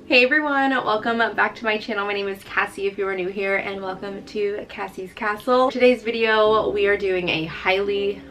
Hey everyone, welcome back to my channel. My name is Cassie if you are new here, and welcome to Cassie's Castle. Today's video we are doing a highly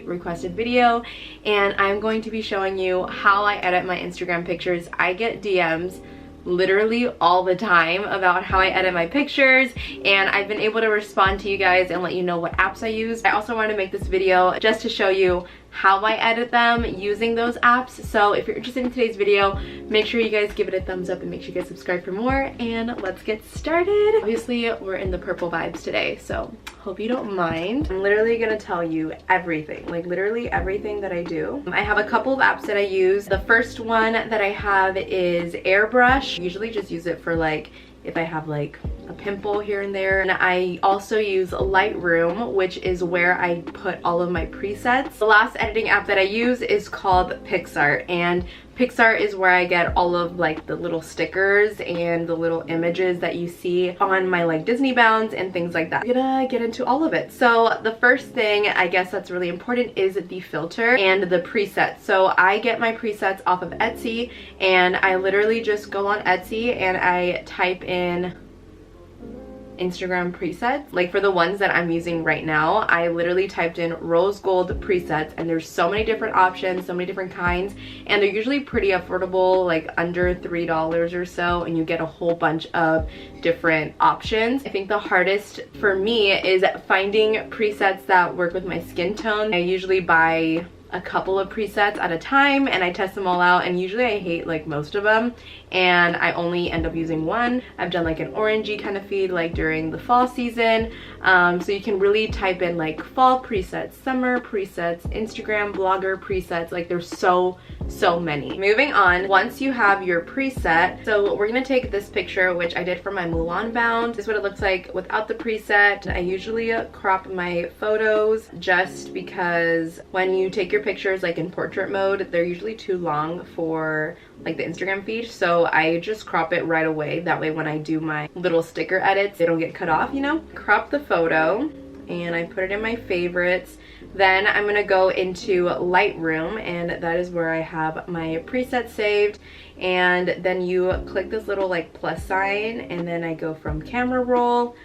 requested video, and I'm going to be showing you how I edit my Instagram pictures. I get DMs literally all the time about how I edit my pictures, and I've been able to respond to you guys and let you know what apps I use. I also wanted to make this video just to show you how I edit them using those apps. So if you're interested in today's video, make sure you guys give it a thumbs up and make sure you guys subscribe for more, and let's get started. Obviously we're in the purple vibes today, so hope you don't mind. I'm literally gonna tell you everything, like literally everything that I do. I have a couple of apps that I use. The first one that I have is Airbrush. I usually just use it for like if I have like a pimple here and there. And I also use Lightroom, which is where I put all of my presets. The last editing app that I use is called Picsart, and Picsart is where I get all of like the little stickers and the little images that you see on my like Disney bounds and things like that. I'm gonna get into all of it. So the first thing I guess that's really important is the filter and the presets. So I get my presets off of Etsy, and I literally just go on Etsy and I type in Instagram presets. Like for the ones that I'm using right now, I literally typed in rose gold presets, and there's so many different options, so many different kinds, and they're usually pretty affordable, like under $3 or so, and you get a whole bunch of different options. I think the hardest for me is finding presets that work with my skin tone. I usually buy a couple of presets at a time and I test them all out, and usually I hate like most of them and I only end up using one. I've done like an orangey kind of feed like during the fall season, so you can really type in like fall presets, summer presets, Instagram blogger presets. Like there's so many. Moving on, once you have your preset, so we're gonna take this picture which I did for my Mulan bound. This is what it looks like without the preset. I usually crop my photos just because when you take your pictures like in portrait mode, they're usually too long for like the Instagram feed, so I just crop it right away. That way when I do my little sticker edits, they don't get cut off, you know. Crop the photo and I put it in my favorites. Then I'm gonna go into Lightroom, and that is where I have my presets saved. And then you click this little like plus sign, and then I go from camera roll,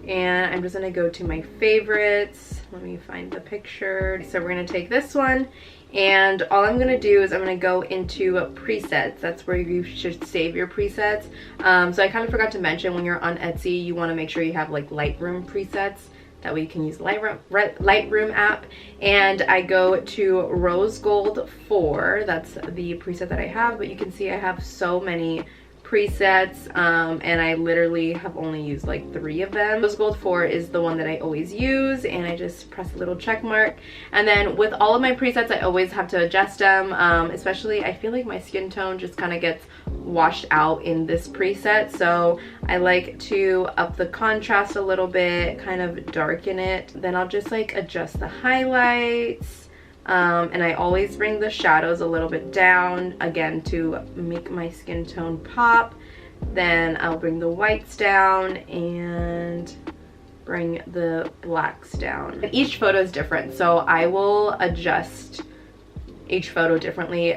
and I'm just gonna go to my favorites. Let me find the picture. So we're gonna take this one, and all I'm gonna do is I'm gonna go into presets. That's where you should save your presets. So I kind of forgot to mention, when you're on Etsy, you wanna make sure you have like Lightroom presets. That way you can use the Lightroom app. And I go to Rose Gold 4. That's the preset that I have, but you can see I have so many presets, and I literally have only used like 3 of them. Rose Gold 4 is the one that I always use, and I just press a little check mark. And then with all of my presets, I always have to adjust them, especially I feel like my skin tone just kind of gets washed out in this preset, so I like to up the contrast a little bit, kind of darken it. Then I'll just like adjust the highlights, and I always bring the shadows a little bit down, again to make my skin tone pop. Then I'll bring the whites down and bring the blacks down. And each photo is different, so I will adjust each photo differently,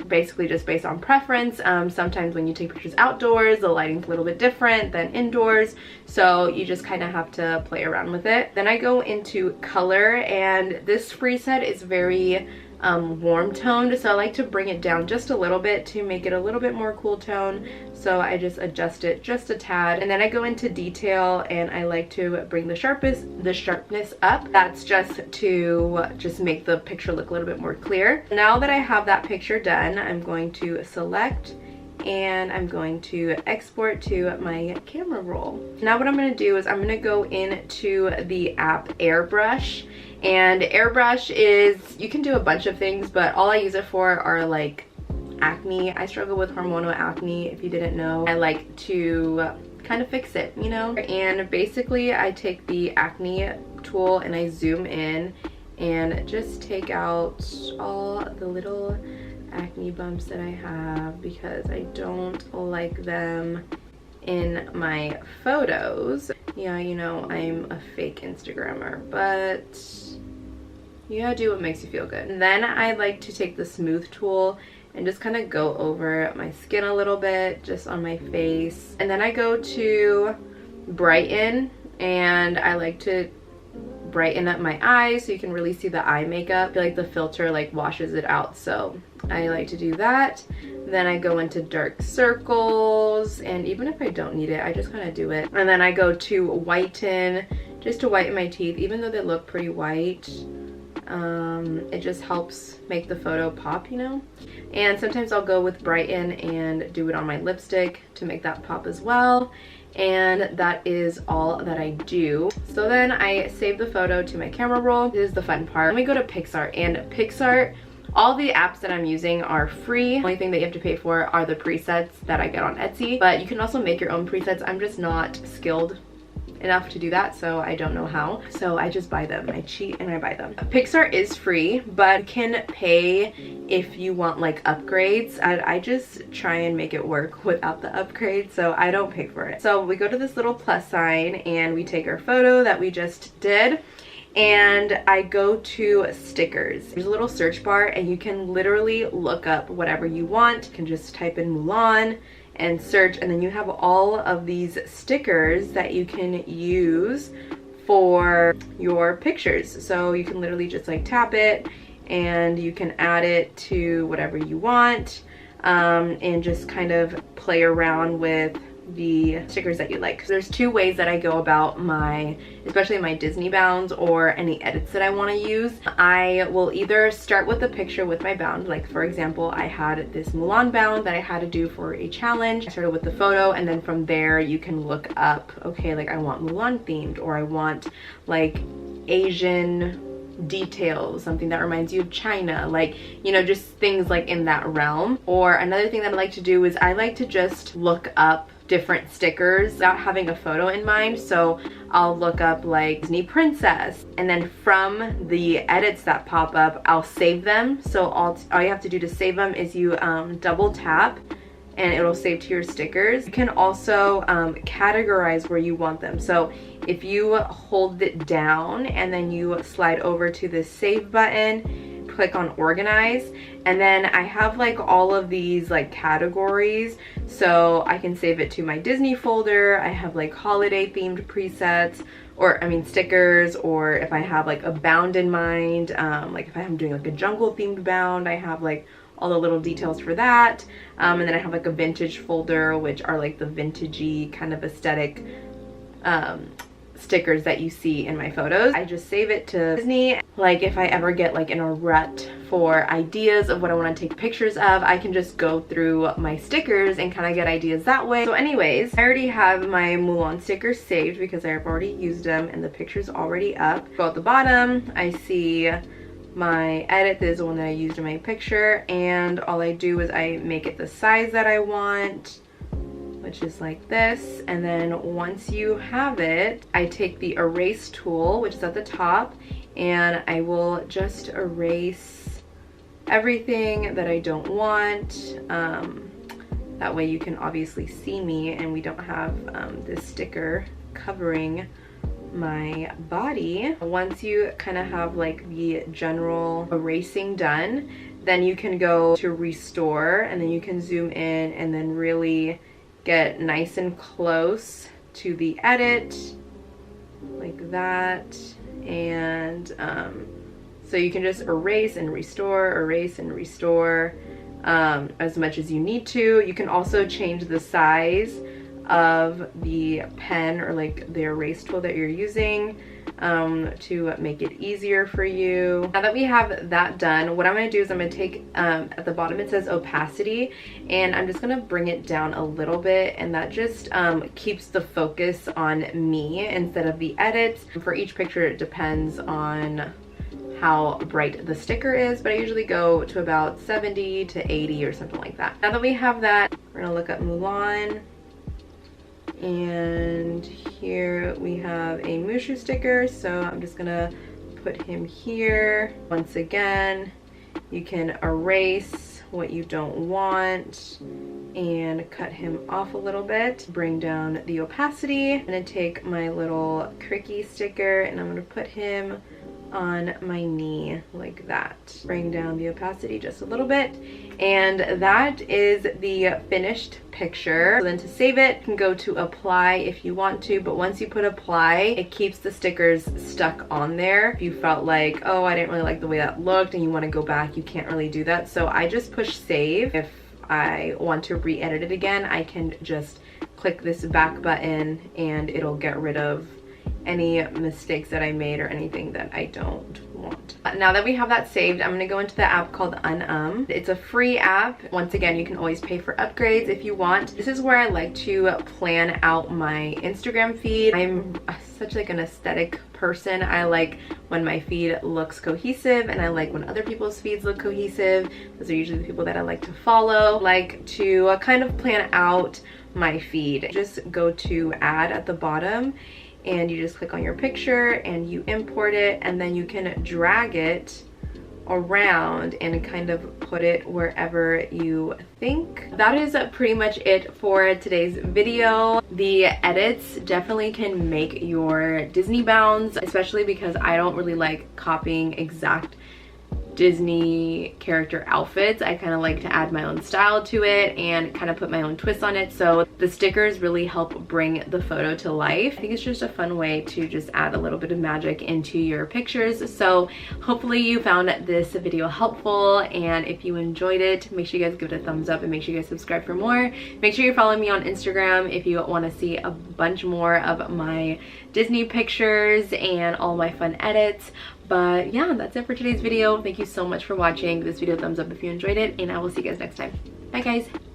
basically just based on preference. Sometimes when you take pictures outdoors, the lighting's a little bit different than indoors, so you just kind of have to play around with it. Then I go into color, and this preset is very warm toned, so I like to bring it down just a little bit to make it a little bit more cool tone. So I just adjust it just a tad, and then I go into detail, and I like to bring the sharpness up. That's just to make the picture look a little bit more clear. Now that I have that picture done, I'm going to select, and I'm going to export to my camera roll. Now what I'm going to do is I'm going to go into the app Airbrush. And Airbrush is, you can do a bunch of things, but all I use it for are like acne. I struggle with hormonal acne, if you didn't know. I like to kind of fix it, you know. And basically I take the acne tool and I zoom in and just take out all the little acne bumps that I have, because I don't like them in my photos. Yeah, you know, I'm a fake Instagrammer, but you gotta do what makes you feel good. And then I like to take the smooth tool and just kind of go over my skin a little bit, just on my face. And then I go to brighten, and I like to brighten up my eyes so you can really see the eye makeup. I feel like the filter like washes it out, so I like to do that. Then I go into dark circles, and even if I don't need it, I just kind of do it. And then I go to whiten, just to whiten my teeth. Even though they look pretty white, it just helps make the photo pop, you know. And sometimes I'll go with brighten and do it on my lipstick to make that pop as well. And that is all that I do. So then I save the photo to my camera roll. This is the fun part. Then we go to Picsart, and Picsart, all the apps that I'm using are free. The only thing that you have to pay for are the presets that I get on Etsy, but you can also make your own presets. I'm just not skilled enough to do that, so I don't know how, so I just buy them. I cheat and I buy them. Picsart is free, but you can pay if you want like upgrades. I just try and make it work without the upgrade, so I don't pay for it. So we go to this little plus sign and we take our photo that we just did, and I go to stickers. There's a little search bar, and you can literally look up whatever you want. You can just type in Mulan and search, and then you have all of these stickers that you can use for your pictures. So you can literally just like tap it, and you can add it to whatever you want, and just kind of play around with the stickers that you like. So there's two ways that I go about my, especially my Disney bounds or any edits that I want to use. I will either start with a picture with my bound, like for example, I had this Mulan bound that I had to do for a challenge. I started with the photo, and then from there you can look up, okay, like I want Mulan themed, or I want like Asian details, something that reminds you of China, like, you know, just things like in that realm. Or another thing that I like to do is I like to just look up different stickers without having a photo in mind. So I'll look up like Disney princess, and then from the edits that pop up, I'll save them. So all you have to do to save them is you double tap, and it'll save to your stickers. You can also categorize where you want them. So if you hold it down and then you slide over to the save button, click on organize, and then I have like all of these like categories, so I can save it to my Disney folder. I have like holiday themed presets, or I mean stickers, or if I have like a bound in mind, like if I'm doing like a jungle themed bound, I have like all the little details for that. And then I have like a vintage folder, which are like the vintagey kind of aesthetic stickers that you see in my photos. I just save it to Disney. Like if I ever get like in a rut for ideas of what I want to take pictures of, I can just go through my stickers and kind of get ideas that way. So anyways, I already have my Mulan stickers saved because I've already used them and the picture's already up. Go at the bottom, I see my edit. This is the one that I used in my picture, and all I do is I make it the size that I want, which is like this. And then once you have it, I take the erase tool, which is at the top, and I will just erase everything that I don't want. That way you can obviously see me and we don't have this sticker covering my body. Once you kind of have like the general erasing done, then you can go to restore, and then you can zoom in and then really get nice and close to the edit like that. And so you can just erase and restore as much as you need to. You can also change the size of the pen or like the erase tool that you're using to make it easier for you. Now that we have that done, what I'm going to do is I'm going to take at the bottom it says opacity, and I'm just going to bring it down a little bit, and that just keeps the focus on me instead of the edits. For each picture it depends on how bright the sticker is, but I usually go to about 70 to 80 or something like that. Now that we have that, we're going to look up Mulan. And here we have a Mushu sticker, so I'm just gonna put him here. Once again, you can erase what you don't want and cut him off a little bit. Bring down the opacity. I'm gonna take my little cricky sticker and I'm gonna put him on my knee like that. Bring down the opacity just a little bit, and that is the finished picture. So then to save it, you can go to apply if you want to, but once you put apply, it keeps the stickers stuck on there. If you felt like, oh, I didn't really like the way that looked and you want to go back, you can't really do that. So I just push save. If I want to re-edit it again, I can just click this back button and it'll get rid of any mistakes that I made or anything that I don't want. Now that we have that saved, I'm gonna go into the app called Unum. It's a free app. Once again, you can always pay for upgrades if you want. This is where I like to plan out my Instagram feed. I'm such like an aesthetic person. I like when my feed looks cohesive, and I like when other people's feeds look cohesive. Those are usually the people that I like to follow. I like to kind of plan out my feed. Just go to add at the bottom, and you just click on your picture and you import it, and then you can drag it around and kind of put it wherever you think. That is pretty much it for today's video. The edits definitely can make your Disney bounds, especially because I don't really like copying exact Disney character outfits. I kind of like to add my own style to it and kind of put my own twist on it. So the stickers really help bring the photo to life. I think it's just a fun way to just add a little bit of magic into your pictures. So hopefully you found this video helpful, and if you enjoyed it, make sure you guys give it a thumbs up and make sure you guys subscribe for more. Make sure you follow me on Instagram if you want to see a bunch more of my Disney pictures and all my fun edits. But yeah, that's it for today's video. Thank you so much for watching. This video, thumbs up if you enjoyed it, and I will see you guys next time. Bye guys.